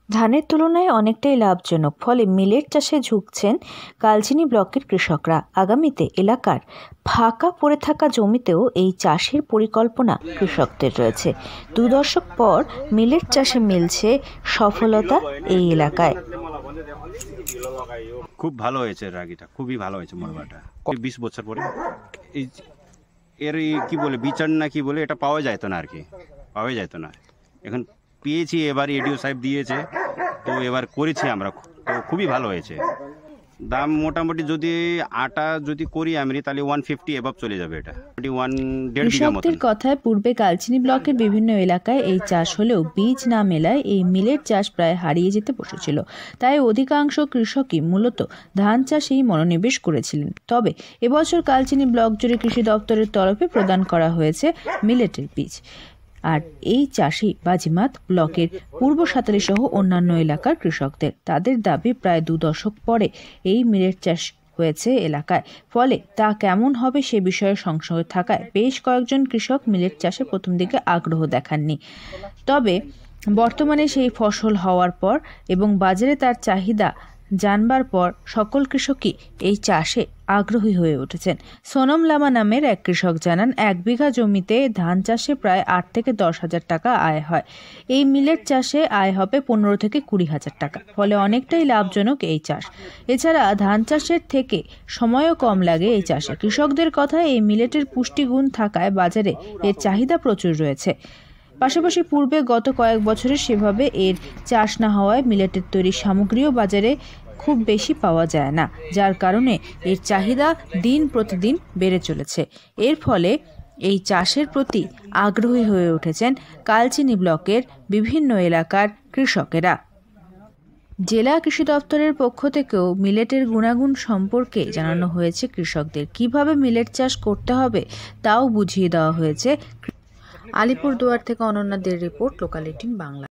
ধানের তুলনায় অনেকটাই লাভজনক, ফলে মিলেট চাষে ঝুঁকছেন কালচিনি ব্লকের কৃষকরা। আগামীতে এলাকার ফাঁকা পড়ে থাকা জমিতেও এই চাষের পরিকল্পনা কৃষকদের রয়েছে। 2 দশক পর মিলেট চাষে মিলছে সফলতা এই এলাকায়। খুব ভালো হয়েছে, রাগিটা খুবই ভালো হয়েছে। মরবাটা 20 বছর পরে এর কি বলে বিচার না কি বলে এটা পাওয়া যায় তো না, আর কি পাওয়া যায় তো না। এখন পেয়েছি, এবার এডিও সাহেব দিয়েছে, তো এবার করেছি আমরা, তো খুবই ভালো হয়েছে। দাম মোটামুটি যদি আটা যদি করি আমি, তাহলে 150 এভাব চলে যাবে। এটা 1.5 বিঘা মতো। কৃষকদের কথায় পূর্বে কালচিনি ব্লকের বিভিন্ন এলাকায় এই চাষ হলেও বীজ না মেলায় এই মিলেট চাষ প্রায় হারিয়ে যেতে বসেছিল। তাই অধিকাংশ কৃষকই মূলত ধান চাষেই মনোনিবেশ করেছিলেন। তবে এবছর কালচিনি ব্লক জুড়ে কৃষি দপ্তরের তরফে প্রদান করা হয়েছে মিলেটের বীজ। আর এই চাষই বাজিমাত ব্লকের পূর্ব সাঁতারি সহ অন্যান্য এলাকার কৃষকদের। তাদের দাবি প্রায় 2 দশক পরে এই মিলেট চাষ হয়েছে এলাকায়, ফলে তা কেমন হবে সে বিষয়ে সংশয় থাকায় বেশ কয়েকজন কৃষক মিলেট চাষে প্রথম দিকে আগ্রহ দেখাননি। তবে বর্তমানে সেই ফসল হওয়ার পর এবং বাজারে তার চাহিদা জানবার পর সকল কৃষকই এই চাষে আগ্রহী হয়ে উঠেছেন। সোনম লামা নামের এক কৃষক জানান, 1 বিঘা জমিতে ধান চাষে প্রায় 8 থেকে 10 হাজার টাকা আয় হয়। এই মিলেট চাষে আয় হবে 15 থেকে 20 হাজার টাকা, ফলে অনেকটাই লাভজনক এই চাষ। এছাড়া ধান চাষের থেকে সময়ও কম লাগে এই চাষে। কৃষকদের কথায় এই মিলেটের পুষ্টিগুণ থাকায় বাজারে এর চাহিদা প্রচুর রয়েছে। পাশাপাশি পূর্বে গত কয়েক বছরে সেভাবে এর চাষ না হওয়ায় মিলেটের তৈরি সামগ্রীও বাজারে খুব বেশি পাওয়া যায় না, যার কারণে এর চাহিদা দিন প্রতিদিন বেড়ে চলেছে। এর ফলে এই চাষের প্রতি আগ্রহী হয়ে উঠেছেন কালচিনি ব্লকের বিভিন্ন এলাকার কৃষকেরা। জেলা কৃষি দপ্তরের পক্ষ থেকেও মিলেটের গুণাগুণ সম্পর্কে জানানো হয়েছে কৃষকদের। কিভাবে মিলেট চাষ করতে হবে তাও বুঝিয়ে দেওয়া হয়েছে। আলিপুরদুয়ার থেকে অনন্যা দের রিপোর্ট, লোকাল 18 বাংলা।